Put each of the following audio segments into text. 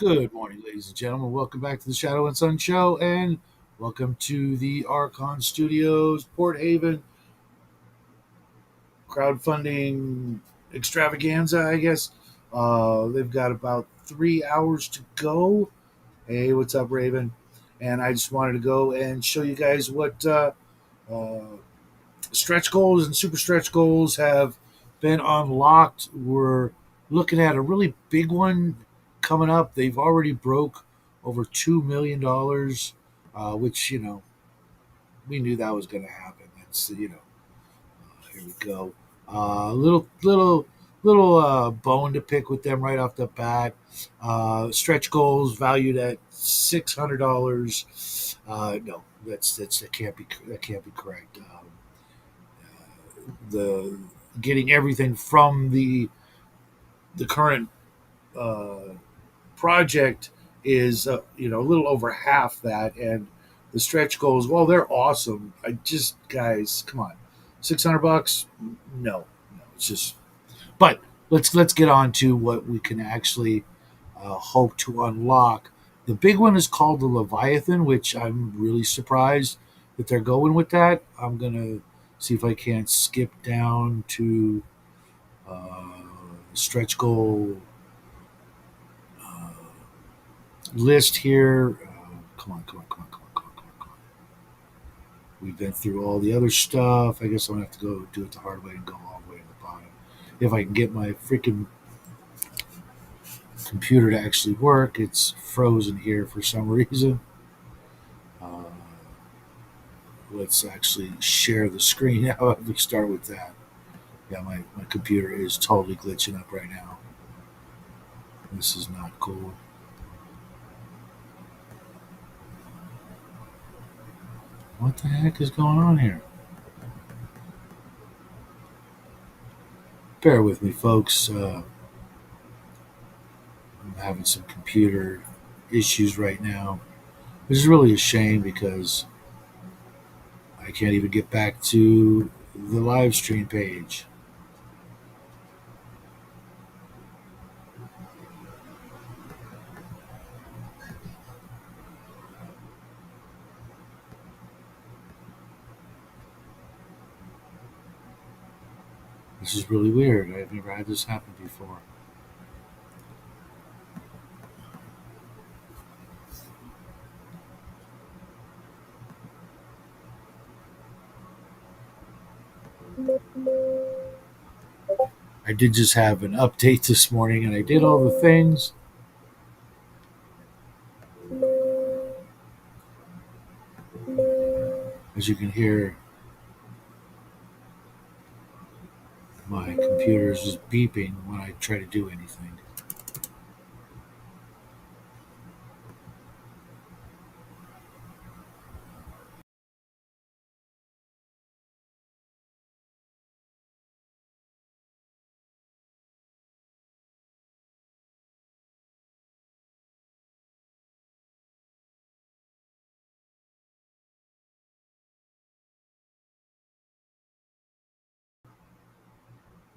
Good morning, ladies and gentlemen. Welcome back to the Shadow and Sun Show, and welcome to the Archon Studios Porthaven crowdfunding extravaganza, I guess. They've got about 3 hours to go. Hey, what's up, Raven? And I just wanted to go and show you guys what uh, stretch goals and super stretch goals have been unlocked. We're looking at a really big one coming up. They've already broke over $2 million, which we knew that was going to happen. That's here we go. Little bone to pick with them right off the bat. Stretch goals valued at $600. No, that can't be correct. The getting everything from the current uh, project is a little over half that, and the stretch goals, well, they're awesome. I just, guys, come on, $600? No, no, it's just. But let's get on to what we can actually hope to unlock. The big one is called the Leviathan, which I'm really surprised that they're going with that. I'm gonna see if I can't skip down to uh, stretch goal uh, list here. Come on, come on, come on, come on, come on, come on, come on. We've been through all the other stuff. I guess I'm gonna have to go do it the hard way and go all the way to the bottom. If I can get my freaking computer to actually work, it's frozen here for some reason. Uh, let's actually share the screen now. If we start with that. Yeah, my computer is totally glitching up right now. This is not cool. What the heck is going on here? Bear with me, folks. I'm having some computer issues right now, which is really a shame because I can't even get back to the live stream page. This is really weird. I've never had this happen before. I did just have an update this morning and I did all the things. As you can hear, my computer is just beeping when I try to do anything.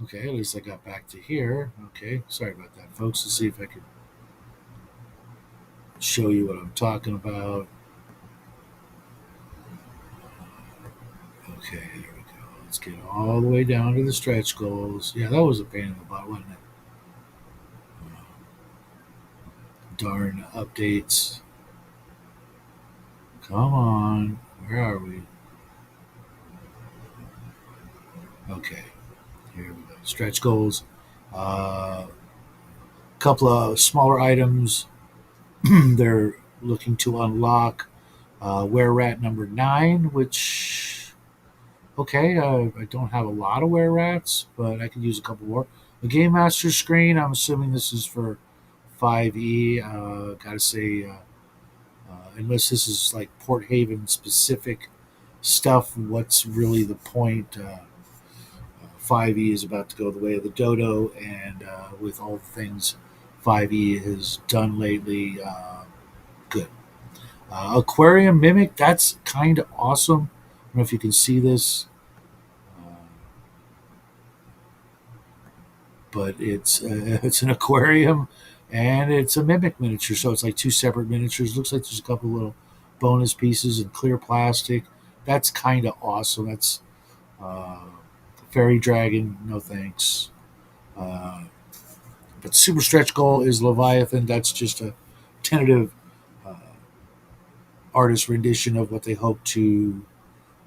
Okay, at least I got back to here. Okay, sorry about that, folks. Let's see if I can show you what I'm talking about. Okay, here we go. Let's get all the way down to the stretch goals. Yeah, that was a pain in the butt, wasn't it? Darn updates. Come on. Where are we? Okay, here we go. Stretch goals. A couple of smaller items they're looking to unlock. Were rat number 9, which, okay, I don't have a lot of were rats, but I could use a couple more. The Game Master screen, I'm assuming this is for 5e. Gotta say, unless this is like Porthaven specific stuff, what's really the point? 5e is about to go the way of the dodo, and with all the things 5e has done lately, good. Aquarium Mimic, that's kind of awesome. I don't know if you can see this, uh, but it's it's an aquarium, and it's a mimic miniature, so it's like two separate miniatures. Looks like there's a couple little bonus pieces in clear plastic. That's kind of awesome. That's uh, fairy dragon. No thanks. Uh, but super stretch goal is Leviathan. That's just a tentative uh, artist rendition of what they hope to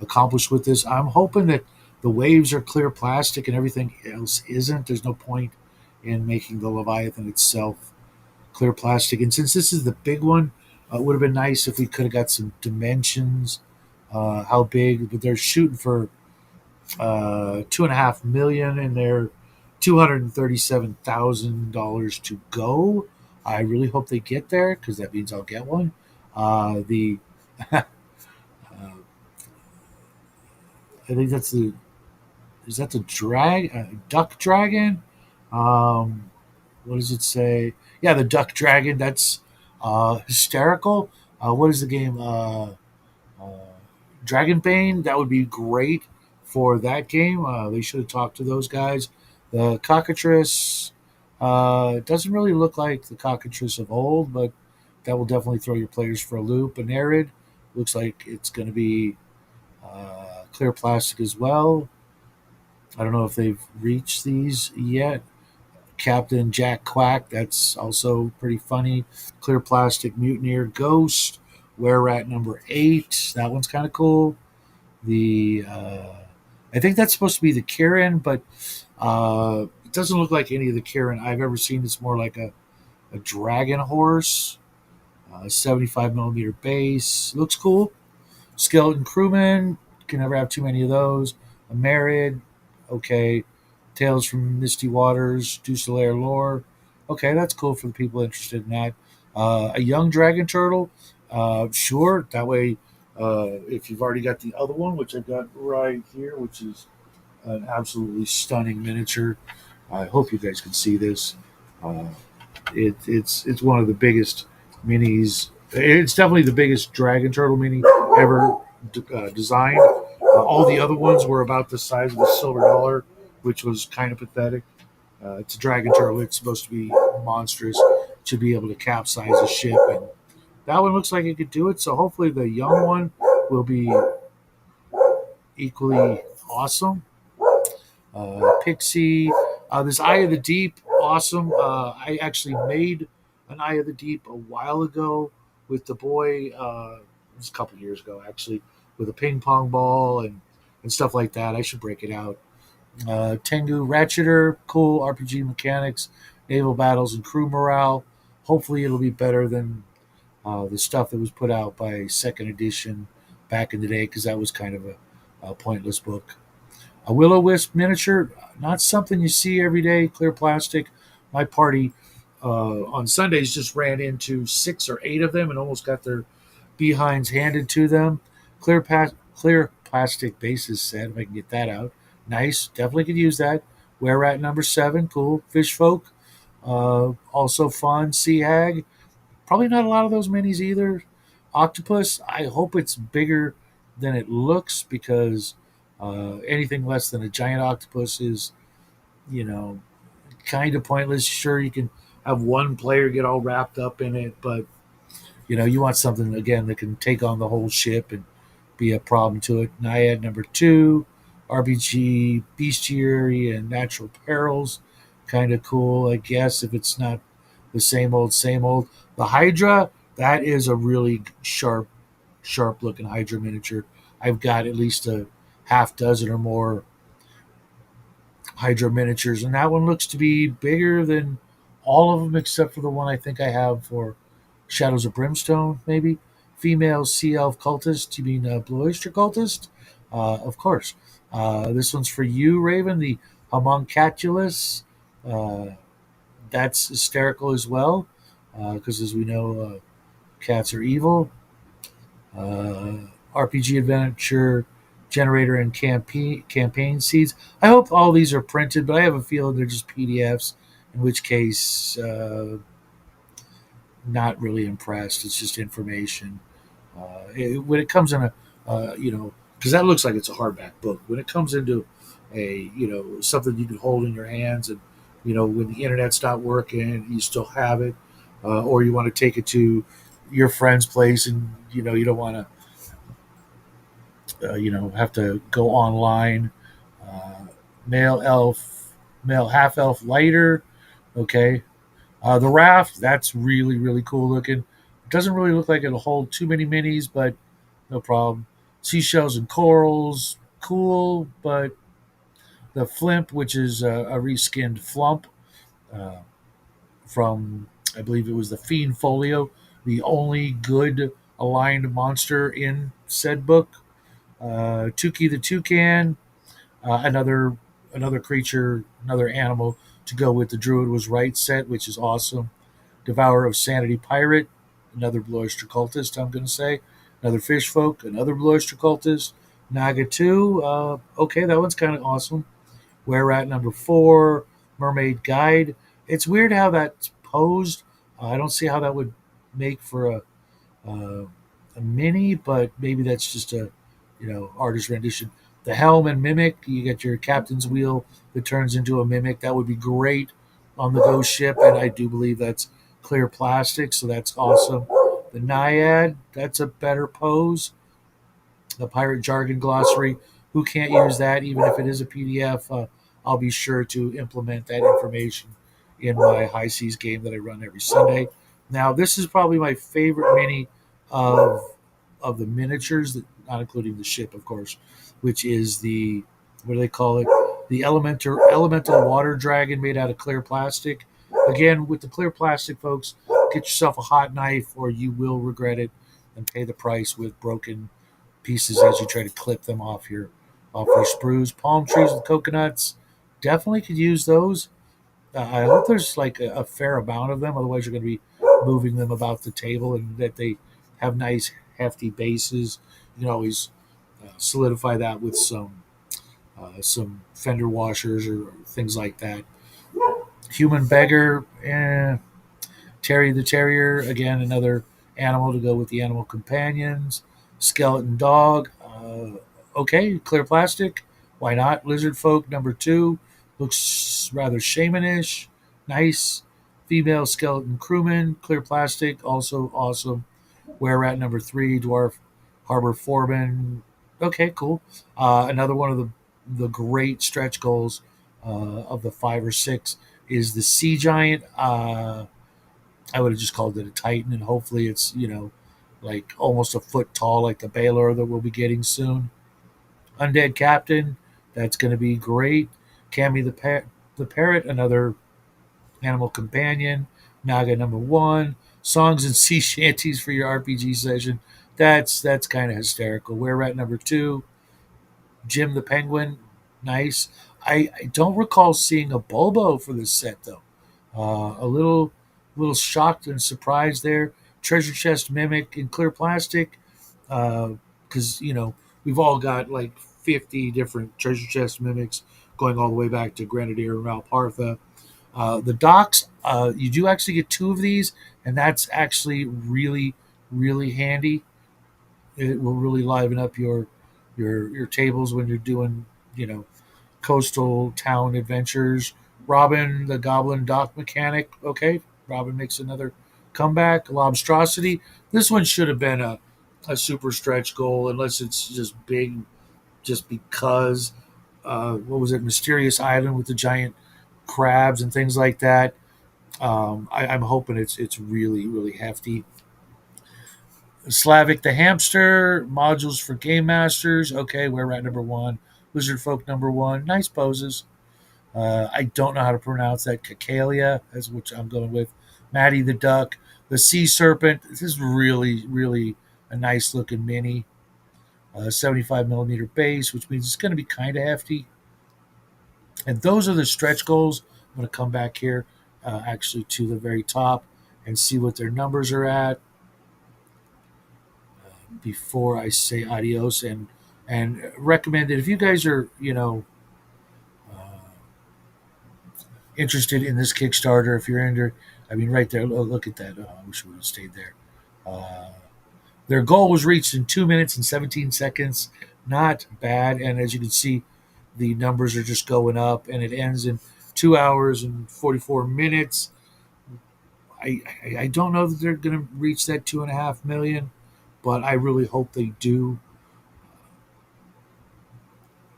accomplish with this. I'm hoping that the waves are clear plastic and everything else isn't. There's no point in making the Leviathan itself clear plastic. And since this is the big one, it would have been nice if we could have got some dimensions. How big? But they're shooting for 2.5 million, and they're $237,000 to go. I really hope they get there because that means I'll get one. The I think that's the is that the duck dragon? Um, what does it say? Yeah, the duck dragon. That's hysterical. What is the game? Uh, Dragonbane. That would be great for that game. They should have talked to those guys. The cockatrice doesn't really look like the cockatrice of old, but that will definitely throw your players for a loop. An arid looks like it's going to be clear plastic as well. I don't know if they've reached these yet. Captain Jack Quack, that's also pretty funny. Clear plastic mutineer ghost. Were rat number 8. That one's kind of cool. The I think that's supposed to be the Karen, but it doesn't look like any of the Karen I've ever seen. It's more like a dragon horse. 75 millimeter base. Looks cool. Skeleton crewman. Can never have too many of those. A Merid. Okay. Tales from Misty Waters. Duselair lore. Okay, that's cool for the people interested in that. A young dragon turtle. Sure. That way, if you've already got the other one, which I've got right here, which is an absolutely stunning miniature. I hope you guys can see this. Uh, it's one of the biggest minis. It's definitely the biggest dragon turtle mini ever designed. All the other ones were about the size of a silver dollar, which was kind of pathetic. It's a dragon turtle. It's supposed to be monstrous to be able to capsize a ship, and that one looks like it could do it. So hopefully the young one will be equally awesome. Pixie. This Eye of the Deep, awesome. I actually made an Eye of the Deep a while ago with the boy. It was a couple years ago, actually, with a ping pong ball and stuff like that. I should break it out. Tengu Ratcheter, cool RPG mechanics, naval battles, and crew morale. Hopefully, it'll be better than the stuff that was put out by second edition back in the day, because that was kind of a pointless book. A will-o-wisp miniature, not something you see every day, clear plastic. My party on Sundays just ran into 6 or 8 of them and almost got their behinds handed to them. Clear plastic bases set, if I can get that out. Nice, definitely could use that. Were rat number 7, cool. Fish folk, also fun. Sea hag, probably not a lot of those minis either. Octopus, I hope it's bigger than it looks, because anything less than a giant octopus is, you know, kind of pointless. Sure, you can have one player get all wrapped up in it, but you want something again that can take on the whole ship and be a problem to it. Naiad number 2, RPG, bestiary, and natural perils, kind of cool, I guess, if it's not the same old, same old. The Hydra, that is a really sharp looking Hydra miniature. I've got at least a half dozen or more Hydra miniatures, and that one looks to be bigger than all of them except for the one I think I have for Shadows of Brimstone, maybe. Female Sea Elf Cultist, you mean Blue Oyster Cultist? Of course. This one's for you, Raven, the Homunculus. Uh, that's hysterical as well, because as we know, cats are evil. RPG adventure generator and campaign seeds. I hope all these are printed, but I have a feeling they're just PDFs. In which case, not really impressed. It's just information. When it comes in because that looks like it's a hardback book. When it comes into a something you can hold in your hands and when the internet's not working, you still have it, or you want to take it to your friend's place, and you don't want to have to go online. Uh, male elf, male half elf lighter. Okay, the raft, that's really really cool looking. It doesn't really look like it'll hold too many minis, but no problem. Seashells and corals, cool, but the flimp, which is a reskinned flump, uh, from, I believe it was the Fiend Folio, the only good aligned monster in said book. Tukey the Toucan, another creature, another animal to go with the Druid Was Right set, which is awesome. Devourer of Sanity Pirate, another Blue Oyster Cultist, I'm going to say. Another Fish Folk, another Blue Oyster Cultist. Naga 2, okay, that one's kind of awesome. Where Rat number 4, Mermaid Guide. It's weird how that's posed. I don't see how that would make for uh, a mini, but maybe that's just a artist rendition. The helm and mimic. You get your captain's wheel that turns into a mimic. That would be great on the ghost ship, and I do believe that's clear plastic, so that's awesome. The Naiad. That's a better pose. The Pirate Jargon Glossary. Who can't use that, even if it is a PDF? I'll be sure to implement that information in my High Seas game that I run every Sunday. Now, this is probably my favorite mini of of the miniatures, not including the ship, of course, which is the, what do they call it? The elemental water dragon made out of clear plastic. Again, with the clear plastic, folks, get yourself a hot knife, or you will regret it and pay the price with broken pieces as you try to clip them off your sprues. Palm trees with coconuts, definitely could use those. I hope there's like a fair amount of them. Otherwise, you're going to be moving them about the table, and that they have nice hefty bases. You can always solidify that with some fender washers or things like that. Human beggar, Terry the Terrier, again, another animal to go with the animal companions. Skeleton dog, okay, clear plastic. Why not? Lizard folk number 2 looks rather shamanish. Nice. Female skeleton crewman, clear plastic, also awesome. Were Rat number 3, dwarf harbor foreman. Okay, cool. Another one of the great stretch goals of the 5 or 6 is the sea giant. I would have just called it a Titan, and hopefully it's like almost a foot tall, like the Baylor that we'll be getting soon. Undead Captain, that's going to be great. Cammy the Parrot, another animal companion. Naga number 1, songs and sea shanties for your RPG session. That's kind of hysterical. Were Rat number 2, Jim the Penguin, nice. I don't recall seeing a Bulbo for this set though. A little shocked and surprised there. Treasure chest mimic in clear plastic, because we've all got like 50 different treasure chest mimics going all the way back to Grenadier and Valpartha. The docks, you do actually get 2 of these, and that's actually really really handy. It will really liven up your tables when you're doing you know coastal town adventures. Robin, the Goblin Dock Mechanic. Okay, Robin makes another comeback. Lobstrosity. This one should have been a super stretch goal, unless it's just big, just because. What was it? Mysterious Island with the giant crabs and things like that. I'm hoping it's really really hefty. Slavic the Hamster, modules for Game Masters. Okay, we're at number 1. Wizard Folk number 1. Nice poses. I don't know how to pronounce that. Cacalia, that's which I'm going with. Maddie the Duck. The Sea Serpent. This is really, really a nice looking mini. 75 millimeter base, which means it's going to be kind of hefty. And those are the stretch goals. I'm going to come back here actually to the very top and see what their numbers are at before I say adios, and recommend that if you guys are interested in this Kickstarter, if you're into, I mean, right there, look at that. Oh, I wish we would have stayed there. Uh, their goal was reached in 2 minutes and 17 seconds. Not bad. And as you can see, the numbers are just going up, and it ends in 2 hours and 44 minutes. I don't know that they're going to reach that 2.5 million, but I really hope they do.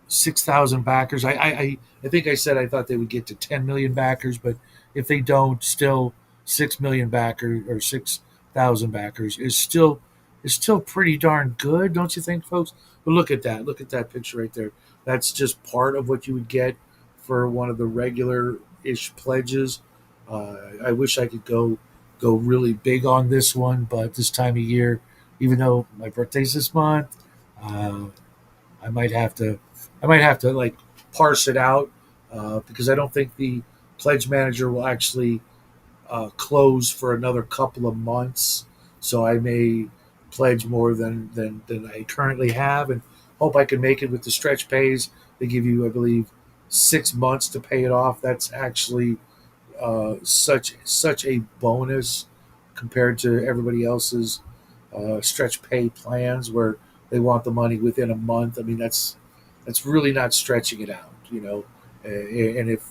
6,000 backers. I think I said I thought they would get to 10 million backers, but if they don't, still 6 million backers or 6,000 backers is still pretty darn good, don't you think, folks? But look at that. Look at that picture right there. That's just part of what you would get for one of the regular ish pledges. I wish I could go really big on this one, but this time of year, even though my birthday's this month, uh, I might have to, I might have to like parse it out because I don't think the pledge manager will actually close for another couple of months. So I may pledge more than I currently have, and hope I can make it with the stretch pays. They give you, I believe, 6 months to pay it off. That's actually such a bonus compared to everybody else's stretch pay plans where they want the money within a month. I mean, that's really not stretching it out, and if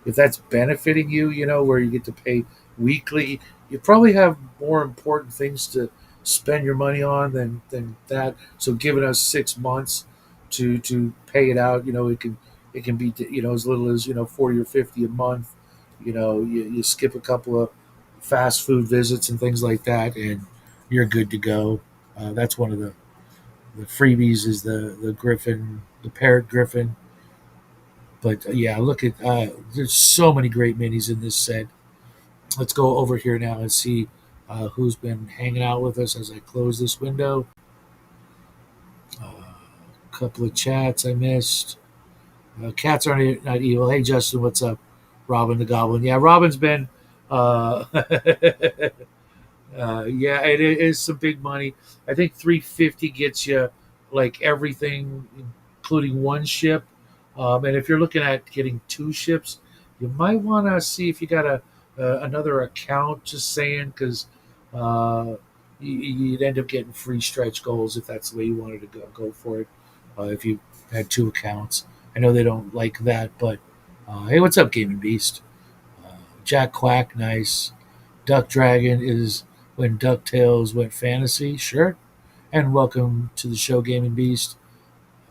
that's benefiting you, where you get to pay weekly, you probably have more important things to spend your money on than that. So giving us 6 months to pay it out, it can be as little as 40 or 50 a month. You skip a couple of fast food visits and things like that, and you're good to go. That's one of the freebies is the Griffin, the Parrot Griffin. But yeah, look at there's so many great minis in this set. Let's go over here now and see who's been hanging out with us as I close this window. A couple of chats I missed. Cats are not evil. Hey Justin, what's up? Robin the Goblin. Yeah, Robin's been. Yeah, it is some big money. I think 350 gets you like everything, including one ship. And if you're looking at getting two ships, you might want to see if you got another account. Just saying, because you'd end up getting free stretch goals if that's the way you wanted to go for it. If you had two accounts, I know they don't like that, but hey, what's up, Gaming Beast? Jack Quack, nice. Duck Dragon is when DuckTales went fantasy, sure. And welcome to the show, Gaming Beast.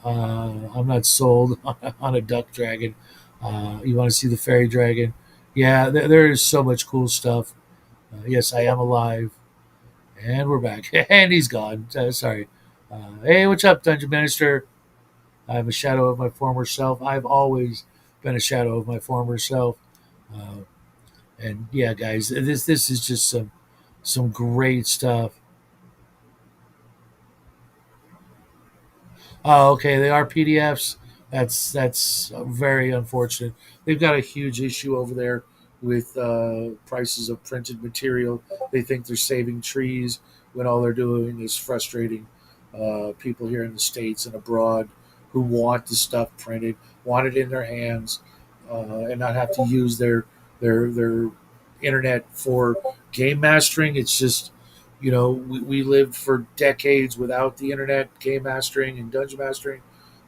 I'm not sold on a Duck Dragon. You want to see the Fairy Dragon? Yeah, there is so much cool stuff. Yes, I am alive. And we're back. And he's gone. Sorry. Hey, what's up, Dungeon Minister? I'm a shadow of my former self. I've always been a shadow of my former self. Uh, and yeah, guys, this is just some great stuff. Oh, okay, they are PDFs. That's very unfortunate. They've got a huge issue over there with prices of printed material. They think they're saving trees when all they're doing is frustrating people here in the States and abroad who want the stuff printed, want it in their hands, and not have to use their internet for game mastering. It's just we lived for decades without the internet, game mastering and dungeon mastering.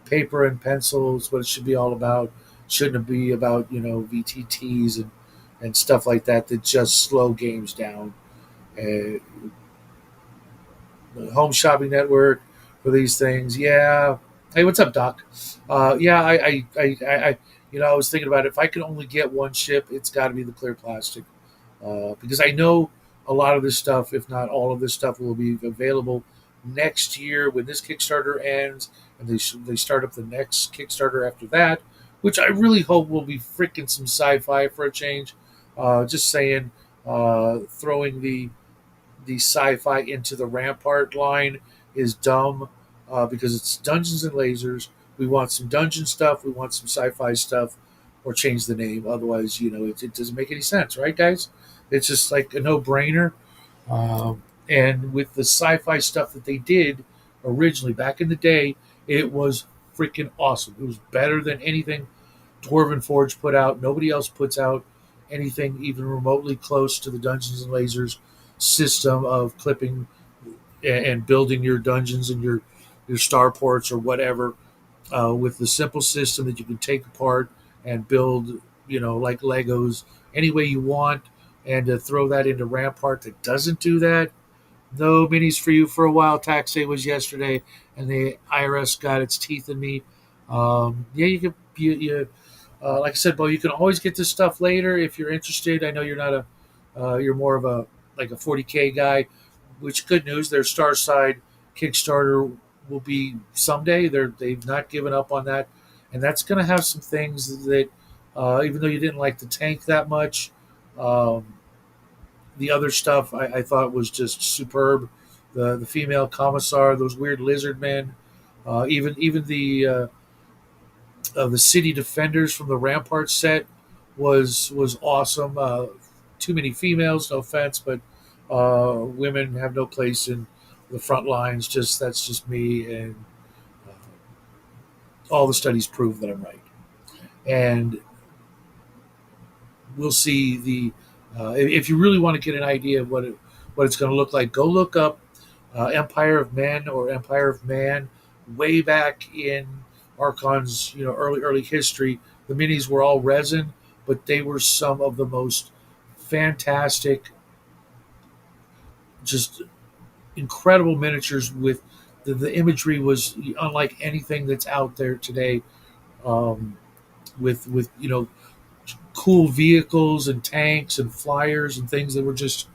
Paper and pencil is what it should be all about. Shouldn't it be about VTTs and stuff like that just slow games down. Uh, the Home Shopping Network for these things, yeah. Hey, what's up, Doc? Yeah, I was thinking about it. If I could only get one ship, it's got to be the clear plastic. Because I know a lot of this stuff, if not all of this stuff, will be available next year when this Kickstarter ends, and they start up the next Kickstarter after that, which I really hope will be freaking some sci-fi for a change. Just saying, throwing the sci-fi into the Rampart line is dumb because it's Dungeons and Lasers. We want some dungeon stuff. We want some sci-fi stuff, or change the name. Otherwise, it doesn't make any sense, right, guys? It's just like a no-brainer. And with the sci-fi stuff that they did originally back in the day, it was freaking awesome. It was better than anything Dwarven Forge put out. Nobody else puts out anything even remotely close to the Dungeons and Lasers system of clipping and building your dungeons and your starports or whatever with the simple system that you can take apart and build like Legos, any way you want, and to throw that into Rampart that doesn't do that, no minis for you for a while. Tax day was yesterday, and the IRS got its teeth in me. Yeah, you could, like I said, Bo, you can always get this stuff later if you're interested. I know you're not you're more of a like a 40K guy, which good news. Their Star Side Kickstarter will be someday. They've not given up on that, and that's going to have some things that, even though you didn't like the tank that much, um, the other stuff I thought was just superb. The female commissar, those weird lizard men, even the city defenders from the Rampart set was awesome. Too many females, no offense, but women have no place in the front lines. Just that's just me, and all the studies prove that I'm right. And we'll see the if you really want to get an idea of what it's going to look like, go look up Empire of Men or Empire of Man way back in Archon's early history. The minis were all resin, but they were some of the most fantastic, just incredible miniatures. With the imagery was unlike anything that's out there today. Um, with cool vehicles and tanks and flyers and things that were just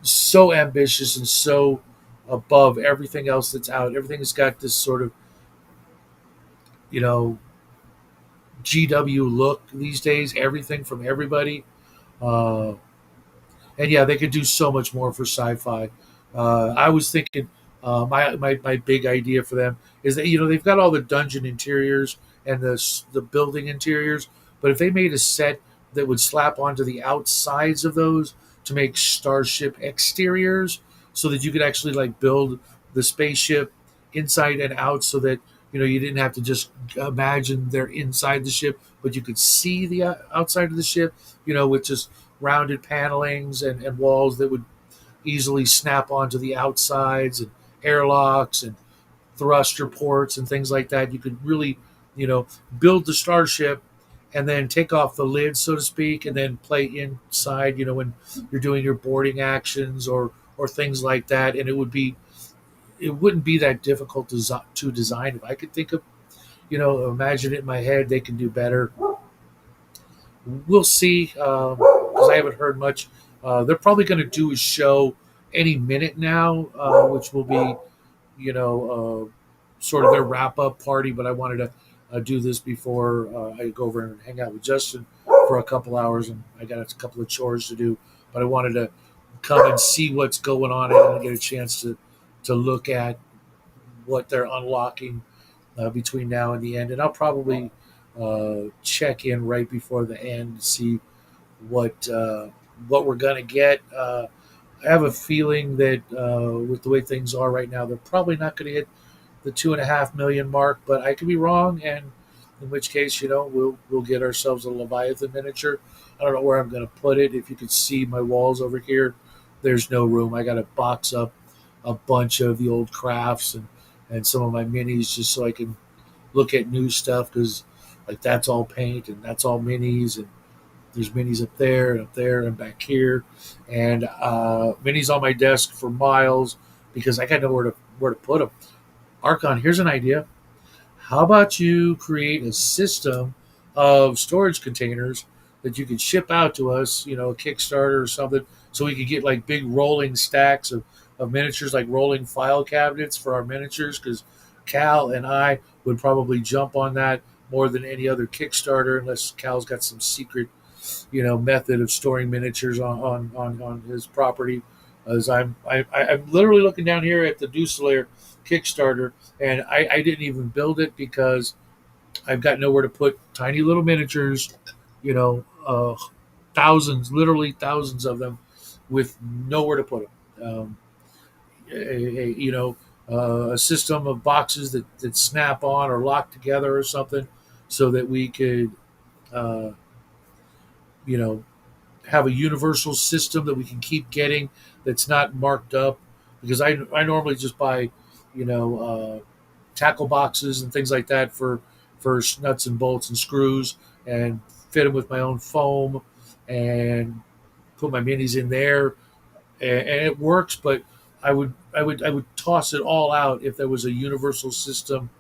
so ambitious and so above everything else that's out. Everything's got this sort of, you know, GW look these days, everything from everybody. Uh, and yeah, they could do so much more for sci-fi. I was thinking, my big idea for them is that they've got all the dungeon interiors and the building interiors, but if they made a set that would slap onto the outsides of those to make starship exteriors, so that you could actually like build the spaceship inside and out, so that you didn't have to just imagine they're inside the ship, but you could see the outside of the ship, with just rounded panelings and walls that would easily snap onto the outsides, and airlocks and thruster ports and things like that. You could really, build the starship and then take off the lid, so to speak, and then play inside, when you're doing your boarding actions or things like that. And it wouldn't be that difficult to design. If I could think of, imagine it in my head, they can do better. We'll see, because I haven't heard much. They're probably going to do a show any minute now, which will be, sort of their wrap up party. But I wanted to do this before I go over and hang out with Justin for a couple hours, and I got a couple of chores to do. But I wanted to come and see what's going on and get a chance to look at what they're unlocking between now and the end. And I'll probably check in right before the end to see what we're gonna get. I have a feeling that with the way things are right now, they're probably not going to hit the 2.5 million mark, but I could be wrong. And in which case, we'll get ourselves a Leviathan miniature. I don't know where I'm going to put it. If you could see my walls over here, there's no room. I got to box up a bunch of the old crafts and some of my minis, just so I can look at new stuff, because like that's all paint and that's all minis, and there's minis up there and back here, and minis on my desk for miles, because I got to know where to put them. Archon, here's an idea. How about you create a system of storage containers that you could ship out to us, a Kickstarter or something, so we could get like big rolling stacks of miniatures, like rolling file cabinets for our miniatures, because Cal and I would probably jump on that more than any other Kickstarter, unless Cal's got some secret method of storing miniatures on his property. As I'm literally looking down here at the Duselair Kickstarter, and I didn't even build it because I've got nowhere to put tiny little miniatures, thousands, literally thousands of them, with nowhere to put them. A system of boxes that snap on or lock together or something, so that we could, uh, you know, have a universal system that we can keep getting, that's not marked up, because I normally just buy tackle boxes and things like that for nuts and bolts and screws, and fit them with my own foam and put my minis in there, and it works. But I would toss it all out if there was a universal system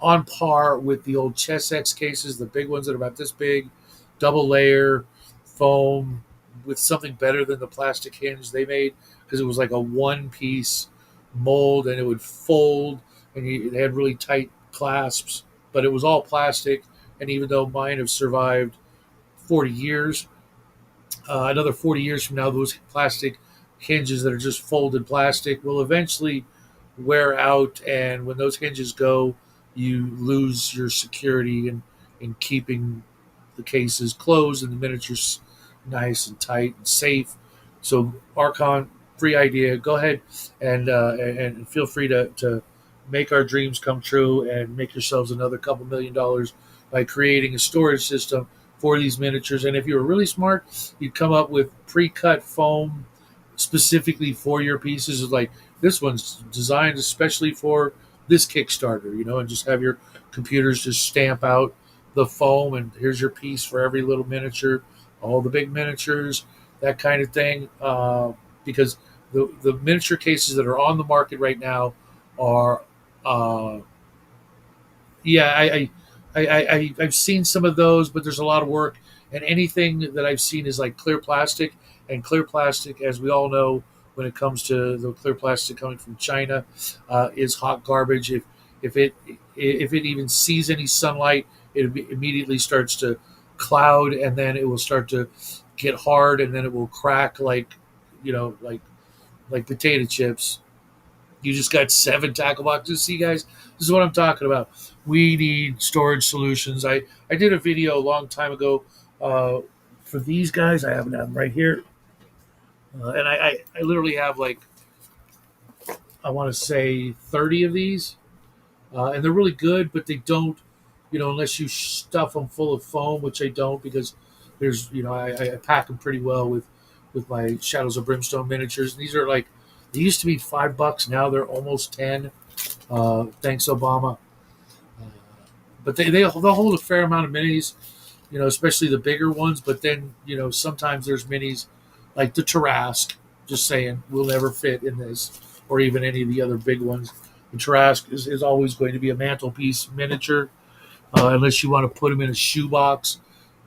on par with the old Chess X cases, the big ones that are about this big, double layer foam with something better than the plastic hinge they made, because it was like a one piece mold and it would fold, and they had really tight clasps, but it was all plastic. And even though mine have survived 40 years, another 40 years from now, those plastic hinges that are just folded plastic will eventually wear out. And when those hinges go, you lose your security in keeping the cases closed and the miniatures nice and tight and safe. So, Archon, free idea. Go ahead and feel free to make our dreams come true and make yourselves another couple $1,000,000 by creating a storage system for these miniatures. And if you were really smart, you'd come up with pre-cut foam specifically for your pieces. Like, this one's designed especially for this Kickstarter, and just have your computers just stamp out the foam, and here's your piece for every little miniature, all the big miniatures, that kind of thing. Because the miniature cases that are on the market right now are, uh, yeah, I've seen some of those, but there's a lot of work, and anything that I've seen is like clear plastic, and clear plastic, as we all know, when it comes to the clear plastic coming from China, is hot garbage. If it even sees any sunlight, it immediately starts to cloud, and then it will start to get hard, and then it will crack like, like potato chips. You just got 7 tackle boxes. See, guys, this is what I'm talking about. We need storage solutions. I did a video a long time ago uh, for these guys. I haven't them right here. And I literally have, like, I want to say 30 of these. And they're really good, but they don't, unless you stuff them full of foam, which I don't, because I pack them pretty well with my Shadows of Brimstone miniatures. And these are like, they used to be $5, now they're almost 10. Thanks, Obama. Uh, but they'll hold a fair amount of minis, especially the bigger ones. But then, sometimes there's minis like the Tarrasque, just saying, will never fit in this, or even any of the other big ones. The Tarrasque is always going to be a mantelpiece miniature, unless you want to put them in a shoebox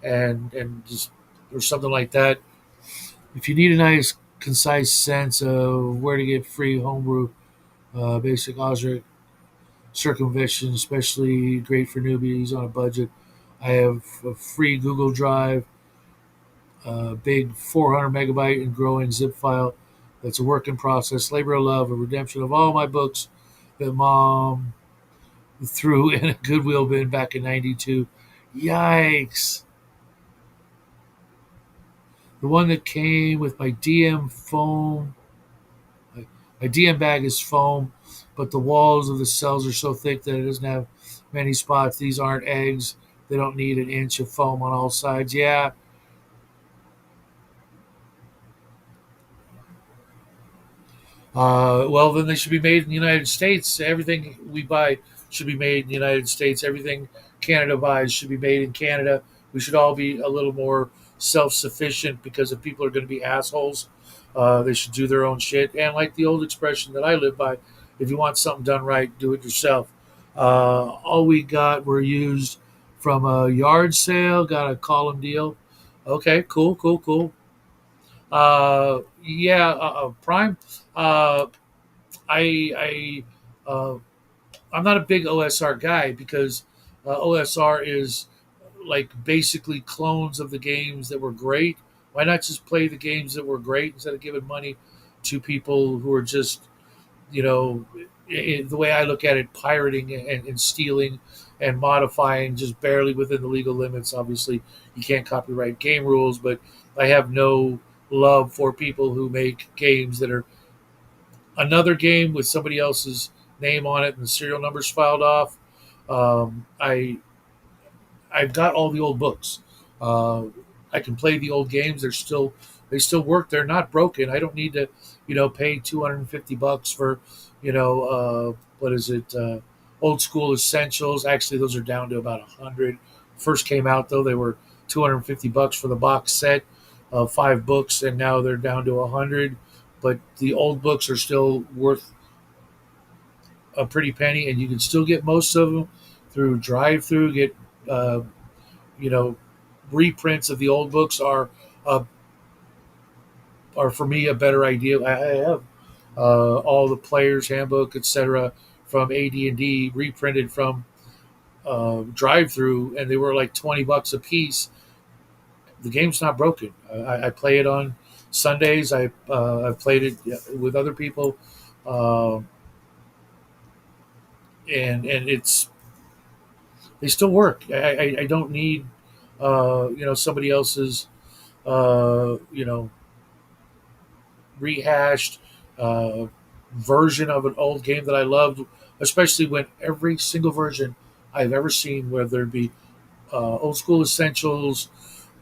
and just, or something like that. If you need a nice, concise sense of where to get free homebrew, basic Osric circumvention, especially great for newbies on a budget, I have a free Google Drive, big 400 megabyte and growing zip file that's a work in process, labor of love, a redemption of all my books that mom threw in a Goodwill bin back in '92. Yikes. The one that came with my DM foam. My DM bag is foam, but the walls of the cells are so thick that it doesn't have many spots. These aren't eggs. They don't need an inch of foam on all sides. Yeah. Well, then they should be made in the United States. Everything we buy should be made in the United States. Everything Canada buys should be made in Canada. We should all be a little more self sufficient, because if people are going to be assholes, they should do their own shit. And like the old expression that I live by, if you want something done right, do it yourself. All we got were used from a yard sale, got a column deal. Okay, cool, cool, cool. Yeah, Prime. Uh, I I'm not a big OSR guy, because OSR is like basically clones of the games that were great. Why not just play the games that were great instead of giving money to people who are just, you know, the way I look at it, pirating and stealing and modifying just barely within the legal limits. Obviously, you can't copyright game rules, but I have no love for people who make games that are another game with somebody else's name on it and the serial numbers filed off. I've got all the old books. Uh, I can play the old games. They still work. They're not broken. I don't need to, pay $250 for, what is it? Old school essentials. Actually, those are down to about 100. First came out though, they were $250 for the box set of 5 books, and now they're down to 100. But the old books are still worth a pretty penny, and you can still get most of them through drive-through. Get uh, you know reprints of the old books uh, are for me a better idea. I have all the players handbook, etc., from AD&D reprinted from drive-through, and they were like $20 a piece. The game's not broken. I play it on Sundays. I've played it with other people, uh, and it's they still work. I don't need somebody else's you know rehashed uh, version of an old game that I loved, especially when every single version I've ever seen, whether it be old school essentials,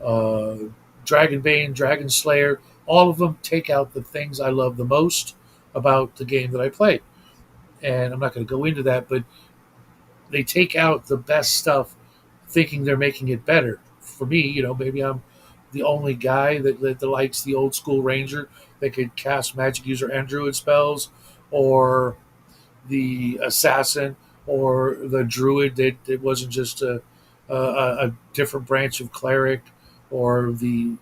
uh, Dragon Bane, Dragon Slayer, all of them take out the things I love the most about the game that I play. And I'm not going to go into that, but they take out the best stuff, thinking they're making it better. For me, maybe I'm the only guy that likes the old school ranger that could cast magic user and druid spells, or the assassin, or the druid that wasn't just a different branch of cleric, or the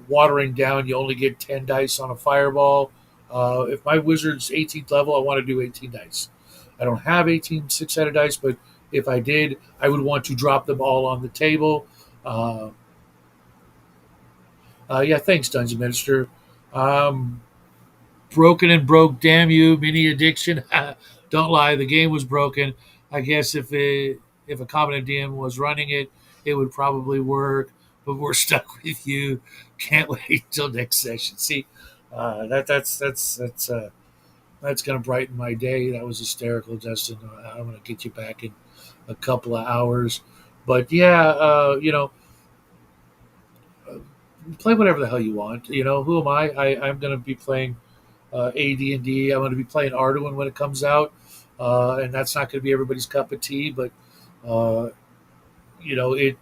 watering down, you only get 10 dice on a fireball. If my wizard's 18th level, I want to do 18 dice. I don't have 18 six-sided dice, but if I did, I would want to drop them all on the table. Uh, yeah, thanks, Dungeon Minister. Um, Broken and broke, damn you, mini addiction. Don't lie, the game was broken. I guess if a competent DM was running it, it would probably work. But we're stuck with you. Can't wait till next session. See, that's gonna brighten my day. That was hysterical, Justin. I'm gonna get you back in a couple of hours. But yeah, play whatever the hell you want. Who am I? I'm gonna be playing AD&D. I'm going to be playing Arduin when it comes out, and that's not going to be everybody's cup of tea. But uh, it.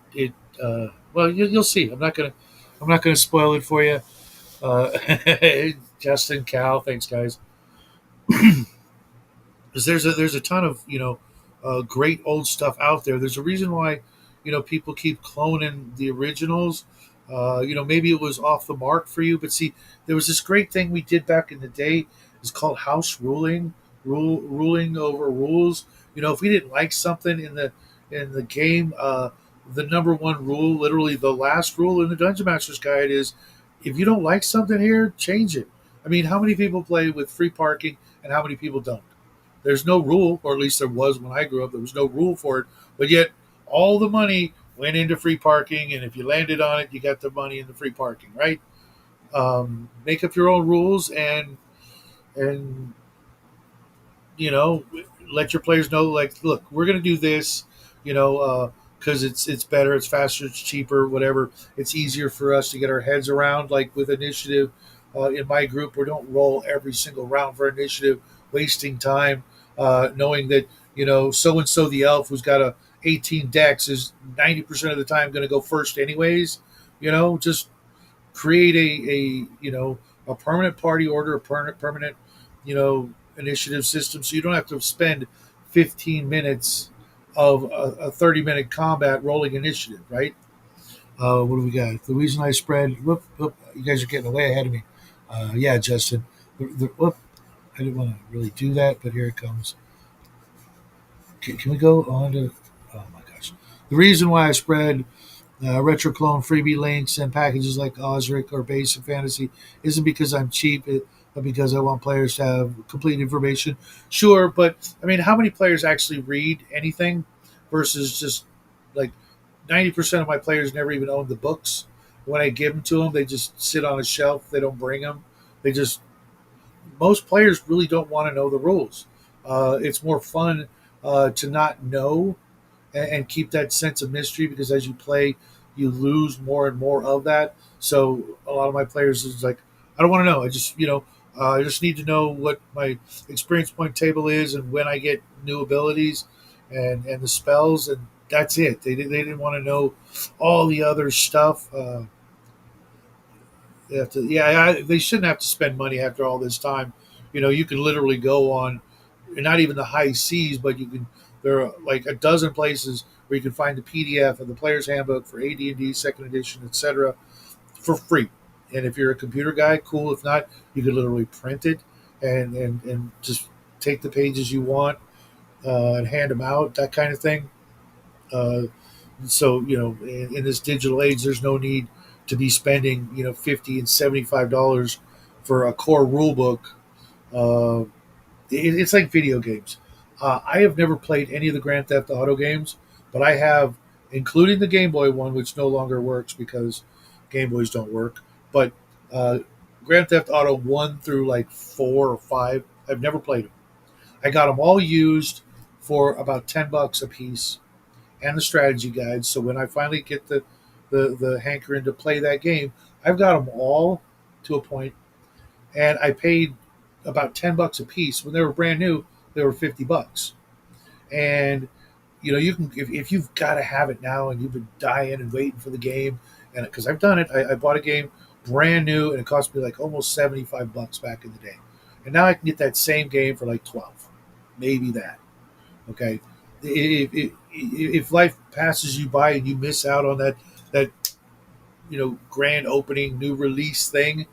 Well, you'll see. I'm not gonna spoil it for you. Uh, Justin, Cal, thanks guys. Because there's a ton of great old stuff out there. There's a reason why people keep cloning the originals. Maybe it was off the mark for you, but see, there was this great thing we did back in the day. It's called house ruling, ruling over rules. If we didn't like something in the game, the number one rule, literally the last rule in the Dungeon Master's Guide, is if you don't like something here, change it. I mean, how many people play with free parking and how many people don't? There's no rule, or at least there was when I grew up. There was no rule for it, but yet all the money went into free parking, and if you landed on it, you got the money in the free parking, right? Make up your own rules, and you know, let your players know, like, look, we're going to do this, because it's better, it's faster, it's cheaper, whatever. It's easier for us to get our heads around. Like with initiative, in my group, we don't roll every single round for initiative, wasting time, knowing that so and so the elf who's got a 18 dex is 90% of the time going to go first anyways. Just create a permanent party order, a permanent initiative system, so you don't have to spend 15 minutes of a 30-minute combat rolling initiative, right? What do we got? The reason I spread. Whoop, you guys are getting way ahead of me. Yeah, Justin. Whoop, I didn't want to really do that, but here it comes. Can we go on to? Oh my gosh! The reason why I spread retro clone freebie links and packages like Osric or Basic Fantasy isn't because I'm cheap, but because I want players to have complete information. Sure, but I mean, how many players actually read anything versus just like 90% of my players never even own the books. When I give them to them, they just sit on a shelf. They don't bring them. They just Most players really don't want to know the rules. It's more fun to not know and keep that sense of mystery, because as you play, you lose more and more of that. So a lot of my players is like, I don't want to know. I just need to know what my experience point table is and when I get new abilities and the spells. And that's it. They didn't want to know all the other stuff. They have to, yeah, they shouldn't have to spend money after all this time. You can literally go on, not even the high seas, but you can. There are like a dozen places where you can find the PDF of the player's handbook for AD&D Second Edition, etc., for free. And if you're a computer guy, cool. If not, you could literally print it and just take the pages you want and hand them out, that kind of thing. Uh, so in this digital age, there's no need to be spending $50 and $75 for a core rule book. Uh, it's like video games. I have never played any of the Grand Theft Auto games, but I have, including the Game Boy one, which no longer works because Game Boys don't work. But uh, Grand Theft Auto 1 through like 4 or 5, I've never played them. I got them all used for about $10 a piece and the strategy guides. So when I finally get the hankering to play that game, I've got them all to a point, and I paid about $10 a piece when they were brand new. They were $50, and you can if you've got to have it now and you've been dying and waiting for the game, and because I've done it, I bought a game brand new and it cost me like almost $75 back in the day, and now I can get that same game for like 12, maybe that. Okay, if life passes you by and you miss out on that grand opening new release thing,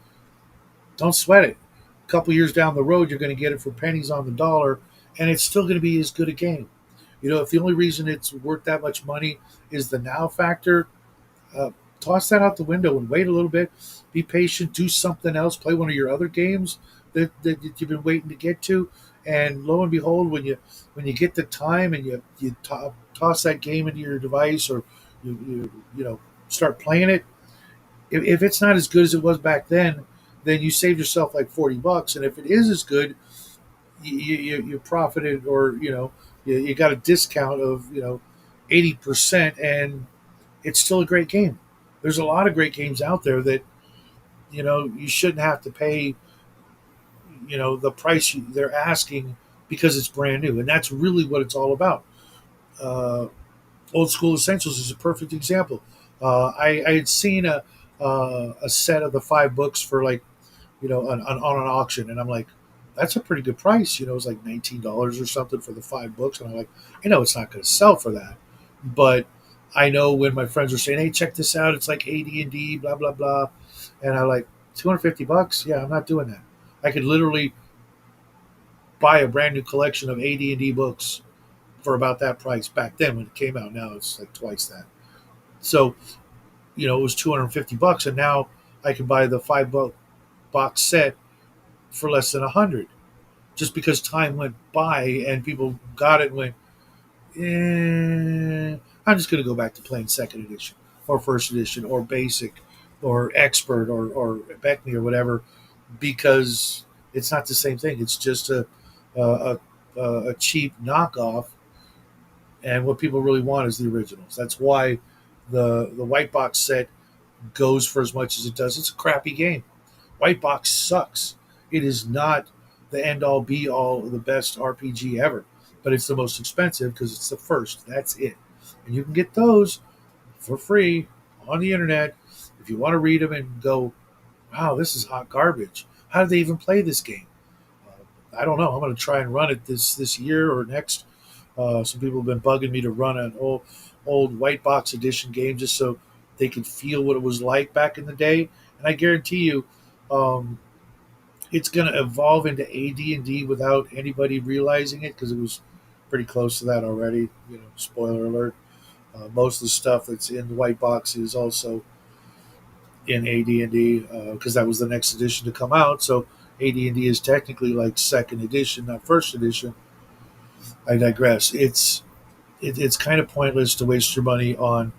don't sweat it. A couple years down the road, you're going to get it for pennies on the dollar, and it's still going to be as good a game. If the only reason it's worth that much money is the now factor, uh, toss that out the window and wait a little bit. Be patient. Do something else. Play one of your other games that you've been waiting to get to. And lo and behold, when you get the time and you toss that game into your device, or start playing it, if it's not as good as it was back then you saved yourself like $40. And if it is as good, you profited, or you got a discount of 80%, and it's still a great game. There's a lot of great games out there that you shouldn't have to pay the price they're asking because it's brand new, and that's really what it's all about. uh, Old School Essentials is a perfect example. I had seen a set of the 5 books for like on an auction, and I'm like, that's a pretty good price. It was like $19 or something for the 5 books, and I'm like, it's not going to sell for that, but I know when my friends were saying, "Hey, check this out, it's like AD&D, blah blah blah," and I'm like, $250? Yeah, I'm not doing that. I could literally buy a brand new collection of AD&D books for about that price back then when it came out. Now it's like twice that. So it was $250, and now I can buy the 5 book box set for less than 100, just because time went by and people got it and went, I'm just going to go back to playing second edition or first edition or basic or expert or Beckney or whatever, because it's not the same thing. It's just a, a cheap knockoff, and what people really want is the originals. That's why the white box set goes for as much as it does. It's a crappy game. White box sucks. It is not the end all be all, the best RPG ever, but it's the most expensive because it's the first. That's it. And you can get those for free on the internet if you want to read them and go, wow, this is hot garbage. How did they even play this game? I don't know. I'm going to try and run it this year or next. Some people have been bugging me to run an old white box edition game just so they could feel what it was like back in the day. And I guarantee you, um, it's going to evolve into AD&D without anybody realizing it, because it was pretty close to that already. Spoiler alert. Most of the stuff that's in the white box is also in AD&D, because that was the next edition to come out. So AD&D is technically like second edition, not first edition. I digress. It's kind of pointless to waste your money on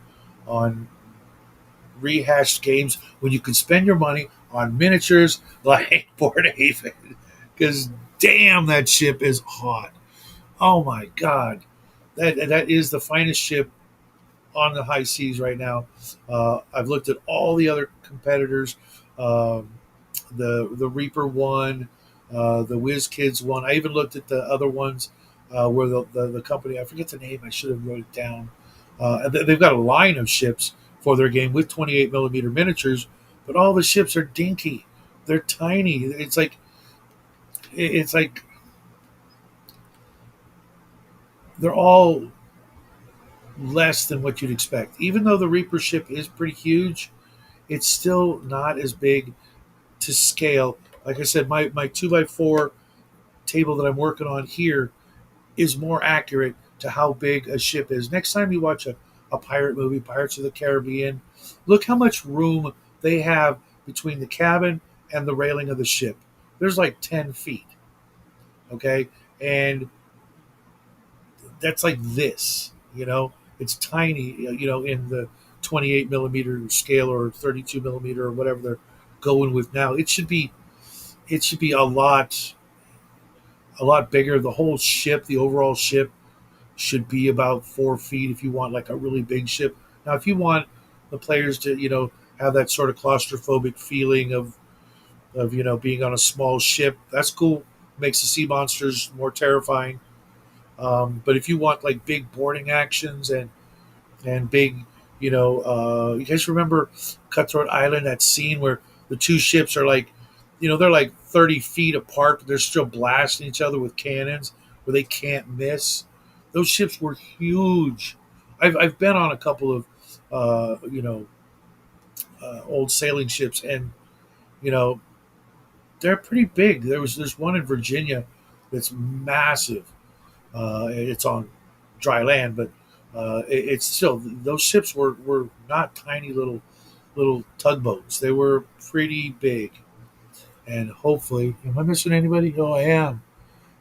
rehashed games when you could spend your money on miniatures like Porthaven. Because damn, that ship is hot. Oh my god, that is the finest ship on the high seas right now. I've looked at all the other competitors. Um, the Reaper one, the Whiz Kids one. I even looked at the other ones where the company, I forget the name. I should have wrote it down. They've got a line of ships for their game with 28 millimeter miniatures, but all the ships are dinky. They're tiny. It's like they're all less than what you'd expect. Even though the Reaper ship is pretty huge, it's still not as big to scale. Like I said, my 2x4 table that I'm working on here is more accurate to how big a ship is. Next time you watch a pirate movie, Pirates of the Caribbean, look how much room they have between the cabin and the railing of the ship. There's like 10 feet, okay? And that's like this, it's tiny, in the 28 millimeter scale or 32 millimeter or whatever they're going with now. It should be a lot bigger. The whole ship, the overall ship, should be about 4 feet if you want like a really big ship. Now, if you want the players to, have that sort of claustrophobic feeling of being on a small ship, that's cool. Makes the sea monsters more terrifying. But if you want like big boarding actions and big, you guys remember Cutthroat Island, that scene where the two ships are like, they're like 30 feet apart, but they're still blasting each other with cannons where they can't miss. Those ships were huge. I've been on a couple of, old sailing ships, and you know they're pretty big. There's one in Virginia that's massive. It's on dry land, but it's still, those ships were not tiny little tugboats. They were pretty big. And hopefully, am I missing anybody? Oh, I am.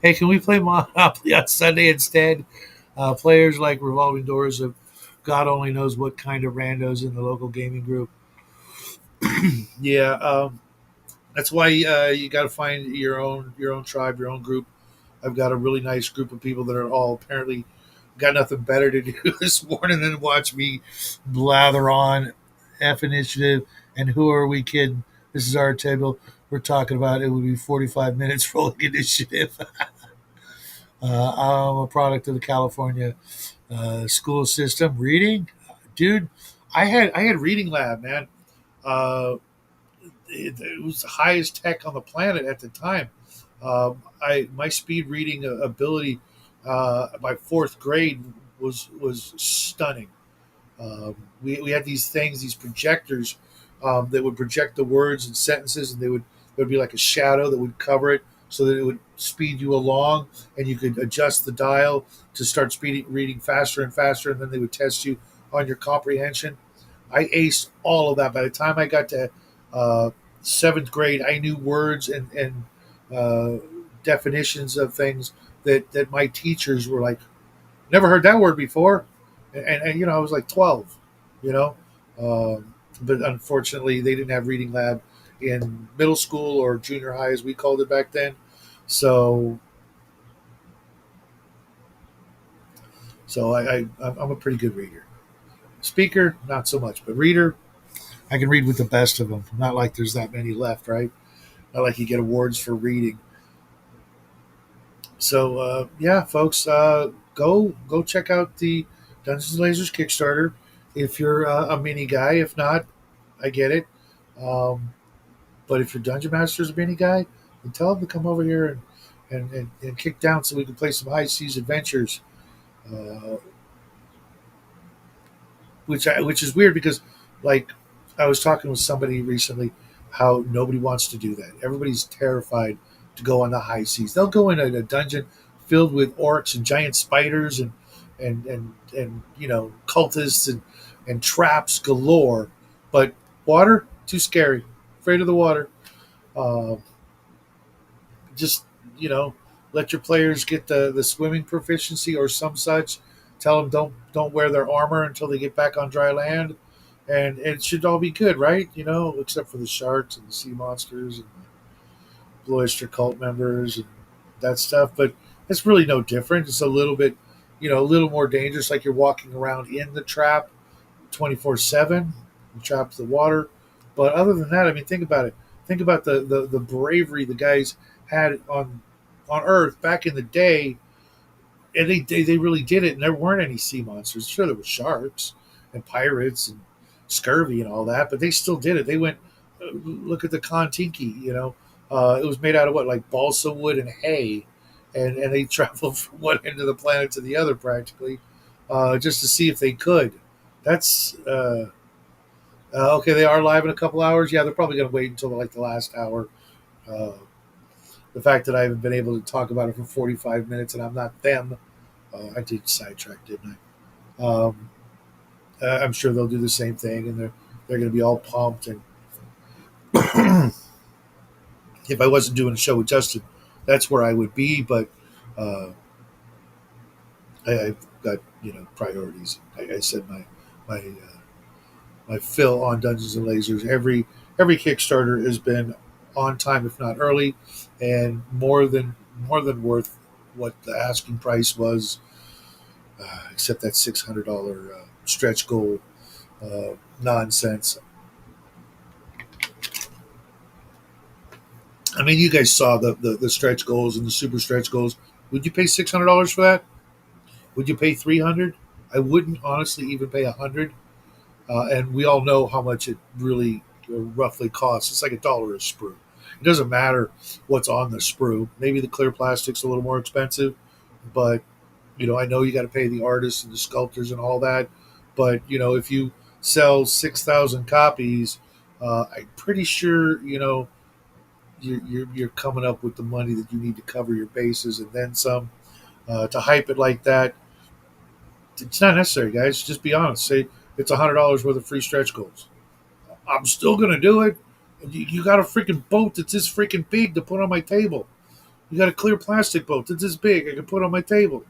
Hey, can we play Monopoly on Sunday instead? Players like Revolving Doors of God only knows what kind of randos in the local gaming group. Yeah, that's why you got to find your own tribe, your own group. I've got a really nice group of people that are all apparently got nothing better to do this morning than watch me blather on F initiative and who are we kidding? This is our table. We're talking about it would be 45 minutes rolling initiative. I'm a product of the California school system. Reading, dude, I had reading lab, man. It was the highest tech on the planet at the time. I my speed reading ability by fourth grade was stunning. We had these things, these projectors that would project the words and sentences, and there would be like a shadow that would cover it so that it would speed you along, and you could adjust the dial to start reading faster and faster, and then they would test you on your comprehension. I aced all of that. By the time I got to uh, seventh grade, I knew words and definitions of things that my teachers were like, never heard that word before. And I was like 12, you know. But unfortunately, they didn't have reading lab in middle school or junior high, as we called it back then. So, I'm a pretty good reader. Speaker, not so much, but reader, I can read with the best of them. Not like there's that many left, right? Not like you get awards for reading. So yeah, folks, go check out the Dungeons and Lasers Kickstarter if you're a mini guy. If not, I get it. Um, but if your Dungeon Master's a mini guy, then tell him to come over here and kick down so we can play some high seas adventures. Uh, which is weird because, like, I was talking with somebody recently how nobody wants to do that. Everybody's terrified to go on the high seas. They'll go in a dungeon filled with orcs and giant spiders and cultists and traps galore, but water too scary. Afraid of the water. Uh, just let your players get the swimming proficiency or some such. Tell them don't wear their armor until they get back on dry land, and it should all be good, right? Except for the sharks and the sea monsters and the blue oyster cult members and that stuff. But it's really no different. It's a little bit, a little more dangerous, like you're walking around in the trap 24/7. You trap the water, but other than that, I mean, think about it. Think about the bravery the guys had on Earth back in the day, and they really did it, and there weren't any sea monsters. Sure, there were sharks and pirates and scurvy and all that, but they still did it. They went, look at the Kon-Tiki, it was made out of what, like balsa wood and hay, and they traveled from one end of the planet to the other practically, just to see if they could. That's okay. They are live in a couple hours. Yeah, they're probably going to wait until like the last hour. Uh, the fact that I haven't been able to talk about it for 45 minutes and I'm not them, I did sidetrack, didn't I? I'm sure they'll do the same thing, and they're going to be all pumped. And if I wasn't doing a show with Justin, that's where I would be. But uh, I've got priorities. I said my fill on Dungeons and Lasers. Every Kickstarter has been on time, if not early, and more than worth what the asking price was. Except that $600 stretch goal nonsense. I mean, you guys saw the stretch goals and the super stretch goals. Would you pay $600 for that? Would you pay 300? I wouldn't honestly even pay 100. And we all know how much it really roughly costs. It's like $1 a sprue. It doesn't matter what's on the sprue. Maybe the clear plastic's a little more expensive, but I know you got to pay the artists and the sculptors and all that. But if you sell 6,000 copies, I'm pretty sure you're coming up with the money that you need to cover your bases and then some. To hype it like that, it's not necessary, guys. Just be honest. Say it's $100 worth of free stretch goals. I'm still gonna do it. You got a freaking boat that's this freaking big to put on my table. You got a clear plastic boat that's this big I can put on my table.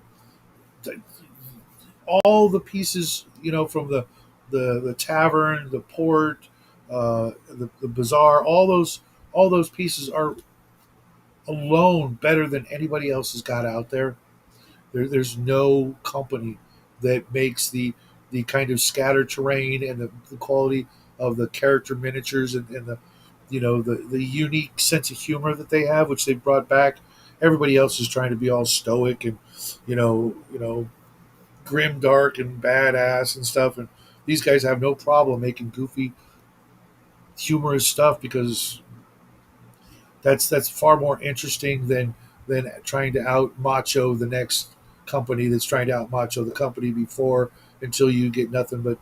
All the pieces, from the tavern, the port, the bazaar, all those pieces are alone better than anybody else has got out there. There's no company that makes the kind of scattered terrain and the quality of the character miniatures and the unique sense of humor that they have, which they brought back. Everybody else is trying to be all stoic and grim, dark, and badass and stuff, and these guys have no problem making goofy, humorous stuff because that's far more interesting than trying to out macho the next company that's trying to out macho the company before until you get nothing but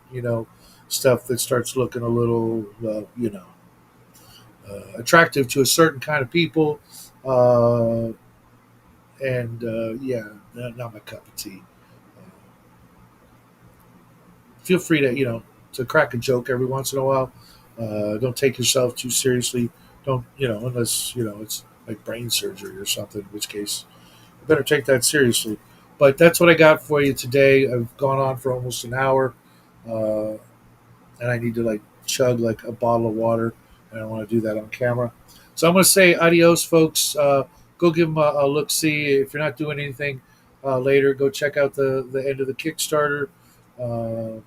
stuff that starts looking a little attractive to a certain kind of people, uh, and yeah, not my cup of tea. Uh, Feel free to crack a joke every once in a while. Don't take yourself too seriously. Don't unless it's like brain surgery or something, in which case you better take that seriously. But that's what I got for you today. I've gone on for almost an hour, uh, and I need to like chug like a bottle of water, and I don't want to do that on camera. So I'm going to say adios, folks. Go give them a look. See if you're not doing anything later. Go check out the end of the Kickstarter. Uh,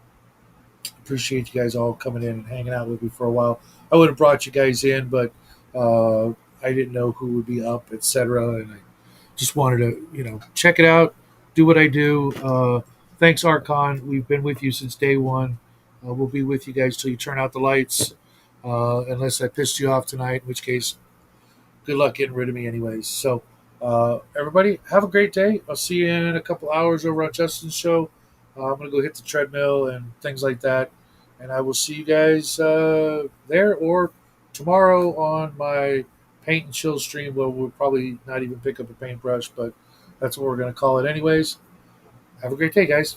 Appreciate you guys all coming in and hanging out with me for a while. I would have brought you guys in, but I didn't know who would be up, etc. And I just wanted to, check it out, do what I do. Thanks, Archon. We've been with you since day one. We'll be with you guys till you turn out the lights, unless I pissed you off tonight, in which case, good luck getting rid of me, anyways. So, everybody, have a great day. I'll see you in a couple hours over on Justin's show. I'm going to go hit the treadmill and things like that. And I will see you guys there or tomorrow on my paint and chill stream where we'll probably not even pick up a paintbrush, but that's what we're going to call it anyways. Have a great day, guys.